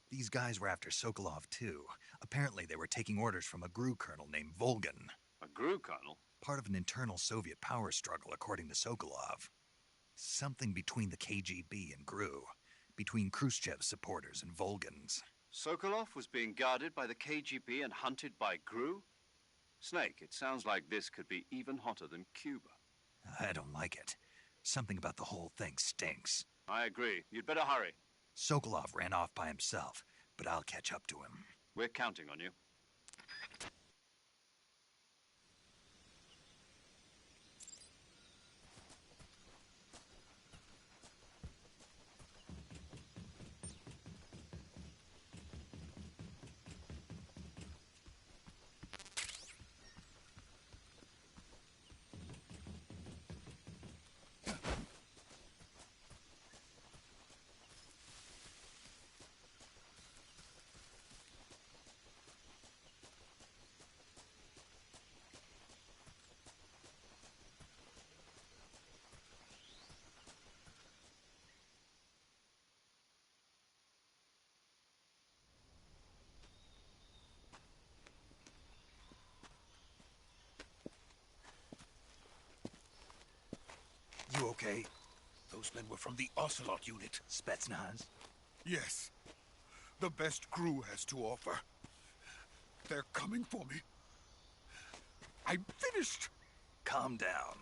These guys were after Sokolov, too. Apparently they were taking orders from a GRU colonel named Volgan. A GRU colonel? Part of an internal Soviet power struggle, according to Sokolov. Something between the KGB and GRU. Between Khrushchev's supporters and Volgan's. Sokolov was being guarded by the KGB and hunted by GRU? Snake, it sounds like this could be even hotter than Cuba. I don't like it. Something about the whole thing stinks. I agree. You'd better hurry. Sokolov ran off by himself, but I'll catch up to him. We're counting on you. You okay? Those men were from the Ocelot unit. Spetsnaz? Yes. The best GRU has to offer. They're coming for me. I'm finished. Calm down.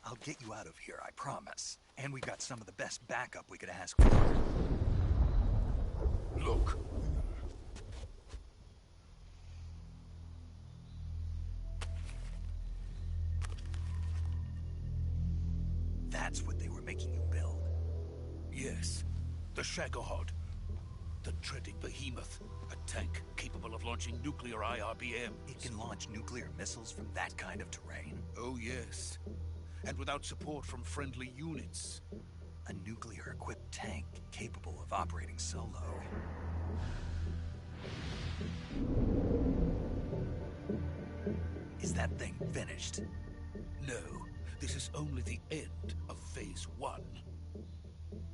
I'll get you out of here, I promise. And we've got some of the best backup we could ask for. Look. That's what they were making you build? Yes. The Shagohod. The treading behemoth. A tank capable of launching nuclear IRBMs. It can launch nuclear missiles from that kind of terrain? Oh, yes. And without support from friendly units. A nuclear-equipped tank capable of operating solo. Is that thing finished? No. This is only the end of Phase 1.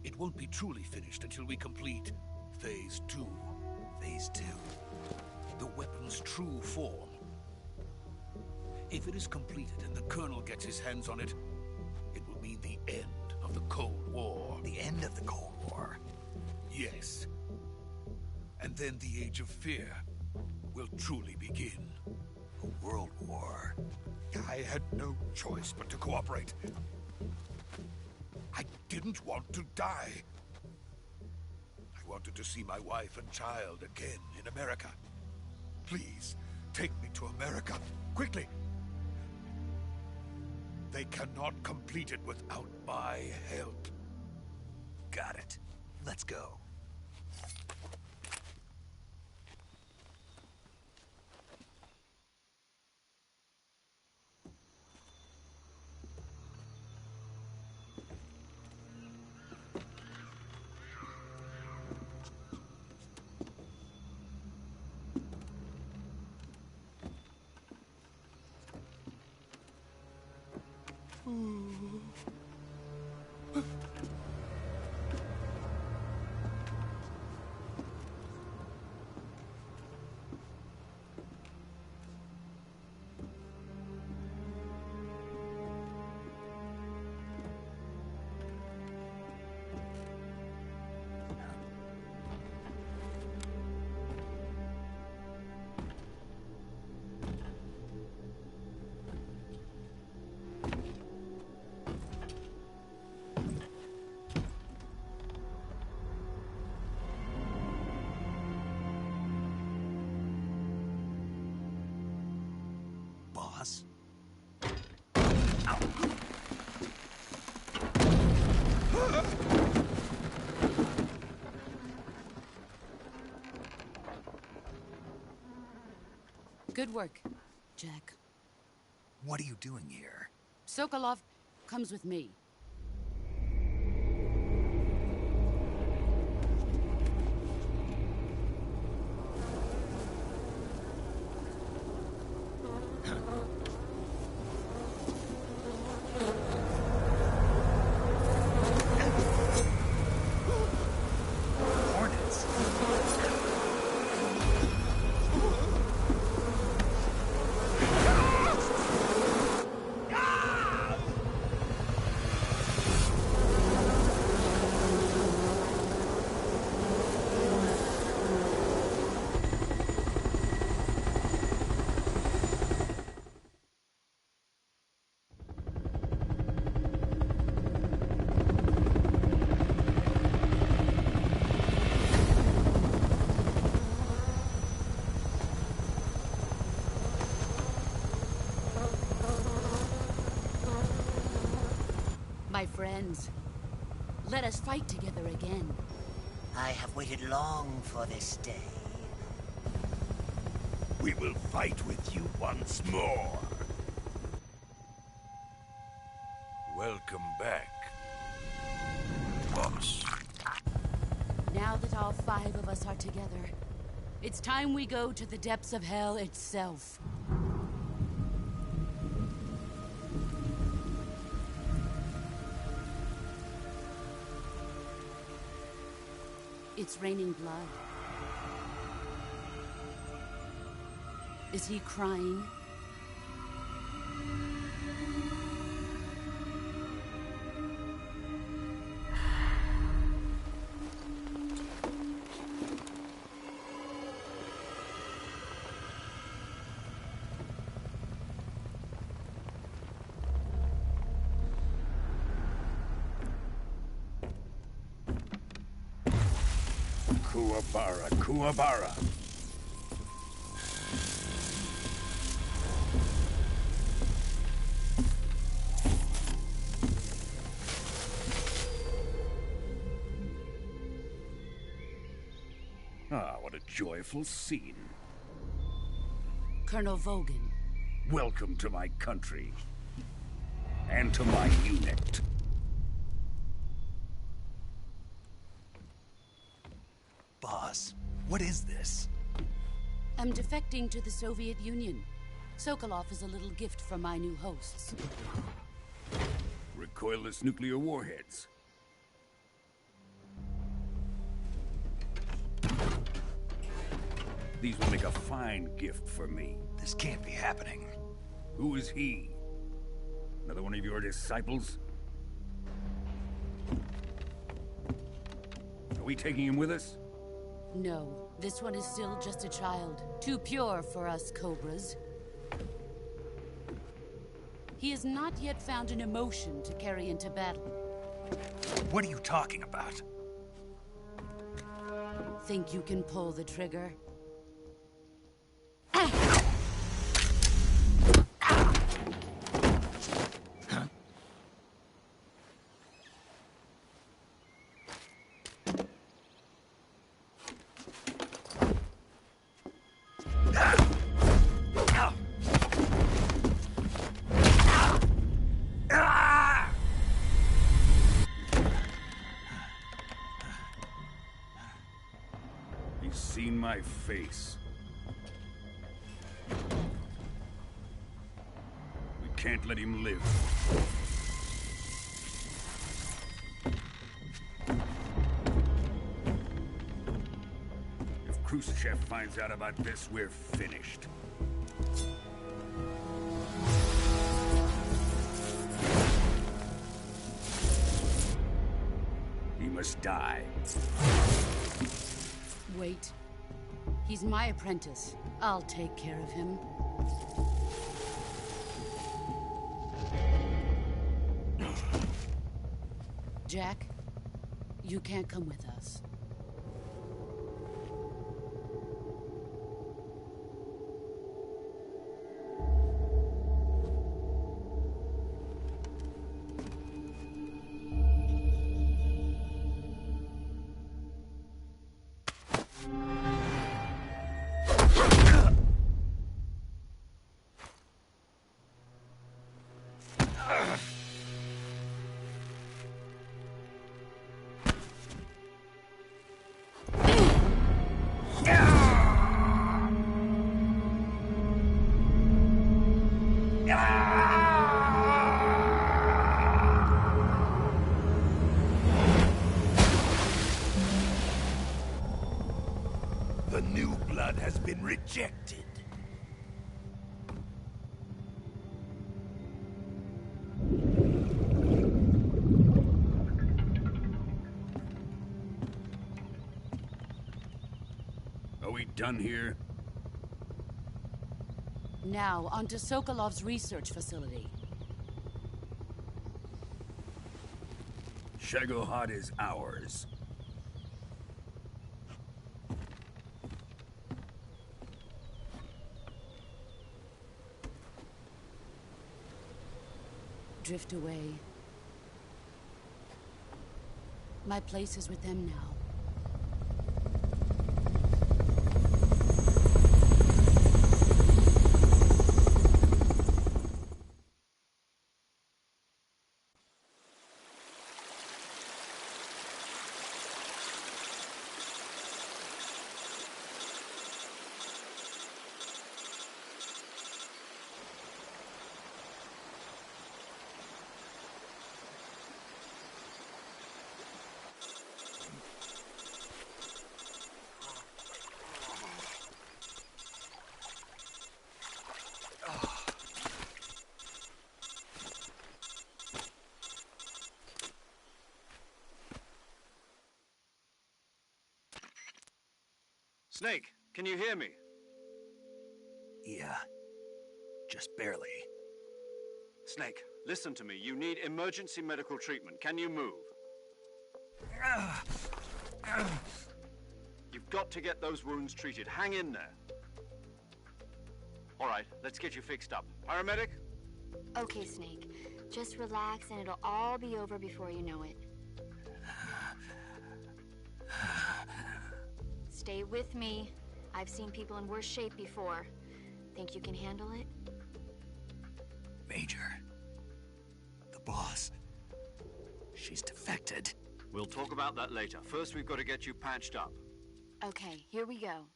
It won't be truly finished until we complete Phase 2. Phase 2? The weapon's true form. If it is completed and the Colonel gets his hands on it, it will mean the end of the Cold War. The end of the Cold War? Yes. And then the Age of Fear will truly begin. A world war? I had no choice but to cooperate. I didn't want to die. I wanted to see my wife and child again in America. Please, take me to America, quickly. They cannot complete it without my help. Got it. Let's go. Good work, Jack. What are you doing here? Sokolov comes with me. My friends, let us fight together again. I have waited long for this day. We will fight with you once more. Welcome back, boss. Now that all 5 of us are together, it's time we go to the depths of hell itself. It's raining blood. Is he crying? Kuwabara, Kuwabara. Ah, what a joyful scene. Colonel Vogan. Welcome to my country. And to my unit. Boss, what is this? I'm defecting to the Soviet Union. Sokolov is a little gift from my new hosts. Recoilless nuclear warheads. These will make a fine gift for me. This can't be happening. Who is he? Another one of your disciples? Are we taking him with us? No, this one is still just a child. Too pure for us Cobras. He has not yet found an emotion to carry into battle. What are you talking about? Think you can pull the trigger? He's seen my face. We can't let him live. If Khrushchev finds out about this, we're finished. He must die. Wait. He's my apprentice. I'll take care of him. Jack, you can't come with us. new blood has been rejected. Are we done here? Now, on to Sokolov's research facility. Shagohod is ours. Drift away. My place is with them now. Snake, can you hear me? Yeah. Just barely. Snake, listen to me. You need emergency medical treatment. Can you move? You've got to get those wounds treated. Hang in there. All right, let's get you fixed up. Paramedic? Okay, Snake. Just relax and it'll all be over before you know it. Stay with me. I've seen people in worse shape before. Think you can handle it? Major. The boss. She's defected. We'll talk about that later. First, we've got to get you patched up. Okay, here we go.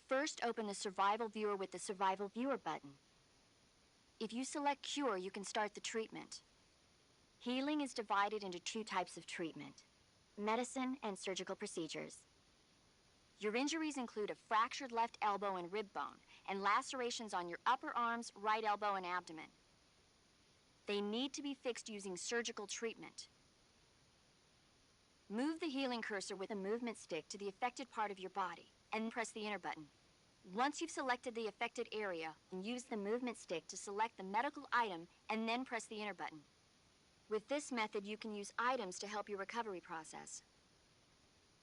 First, open the Survival Viewer with the Survival Viewer button. If you select Cure, you can start the treatment. Healing is divided into two types of treatment: medicine and surgical procedures. Your injuries include a fractured left elbow and rib bone, and lacerations on your upper arms, right elbow, and abdomen. They need to be fixed using surgical treatment. Move the healing cursor with a movement stick to the affected part of your body, and press the enter button. Once you've selected the affected area, use the movement stick to select the medical item, and then press the enter button. With this method, you can use items to help your recovery process.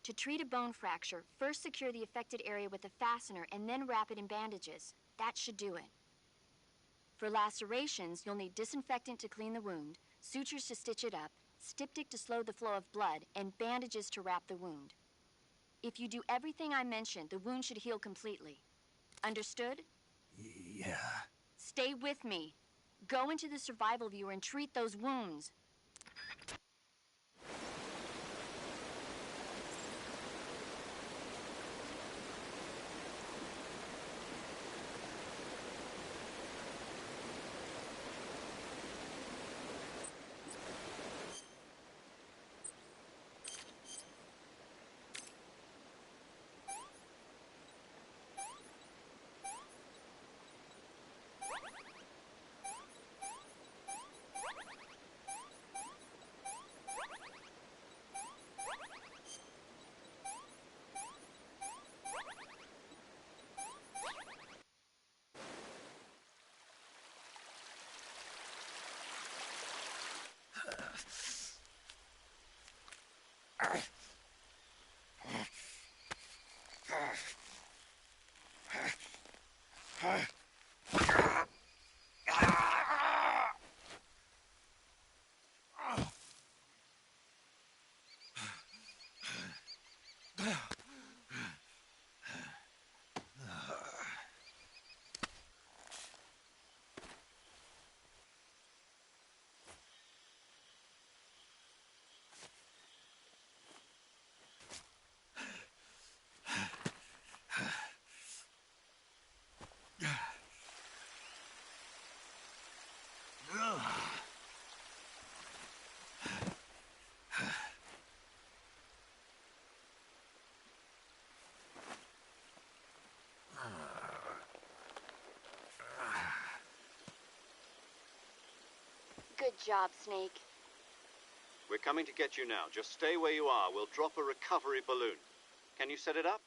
To treat a bone fracture, first secure the affected area with a fastener and then wrap it in bandages. That should do it. For lacerations, you'll need disinfectant to clean the wound, sutures to stitch it up, styptic to slow the flow of blood, and bandages to wrap the wound. If you do everything I mentioned, the wound should heal completely. Understood? Yeah. Stay with me. Go into the Survival Viewer and treat those wounds. job, Snake. We're coming to get you now. Just stay where you are. We'll drop a recovery balloon. Can you set it up?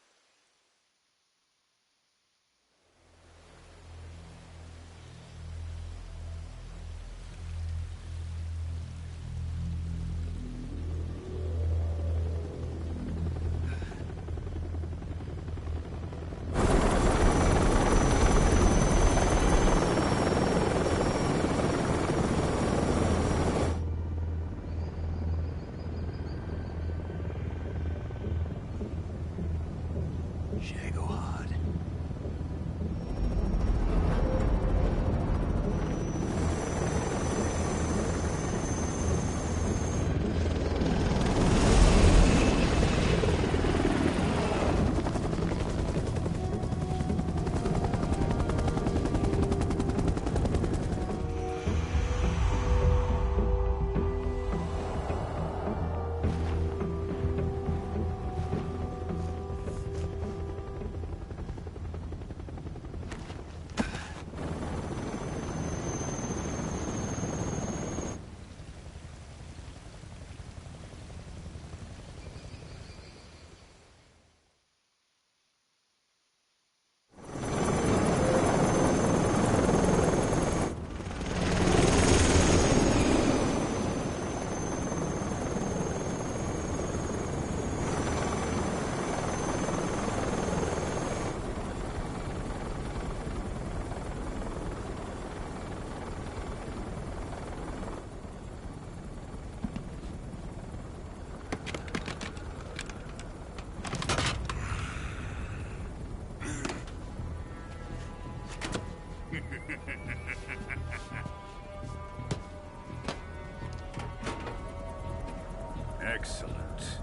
Excellent.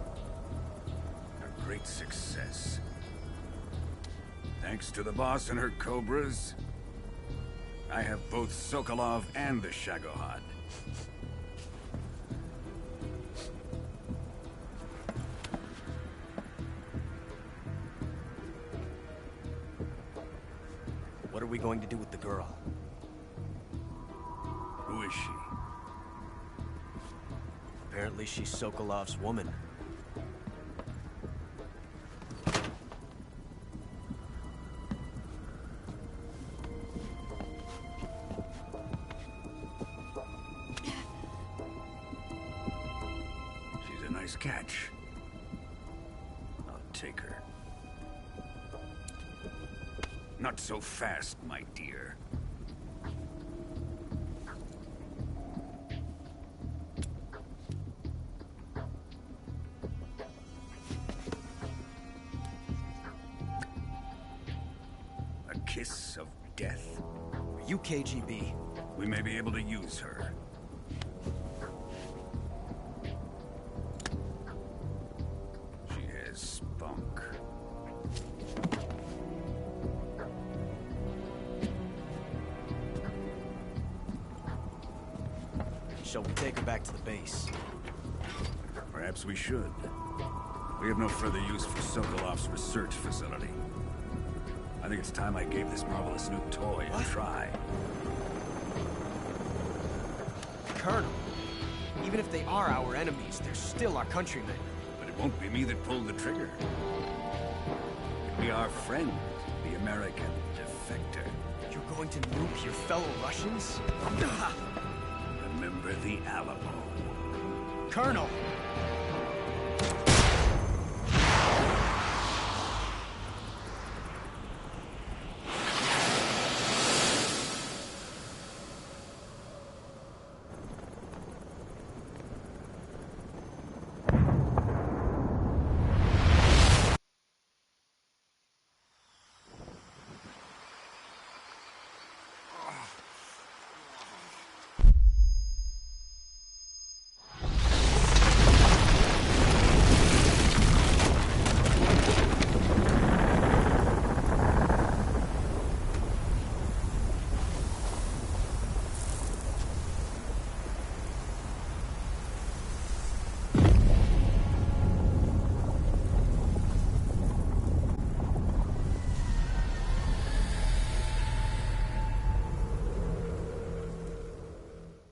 A great success. Thanks to the boss and her cobras, I have both Sokolov and the Shagohod. What are we going to do with the girl? Who is she? Apparently she's Sokolov's woman. She's a nice catch. I'll take her. Not so fast, my dear. A kiss of death. Are you KGB? We may be able to use her. She has spunk. Shall we take her back to the base? Perhaps we should. We have no further use for Sokolov's research facility. I think it's time I gave this marvelous new toy a try. Colonel, even if they are our enemies, they're still our countrymen. But it won't be me that pulled the trigger. It'll be our friend, the American defector. You're going to nuke your fellow Russians? Remember the Alamo. Colonel!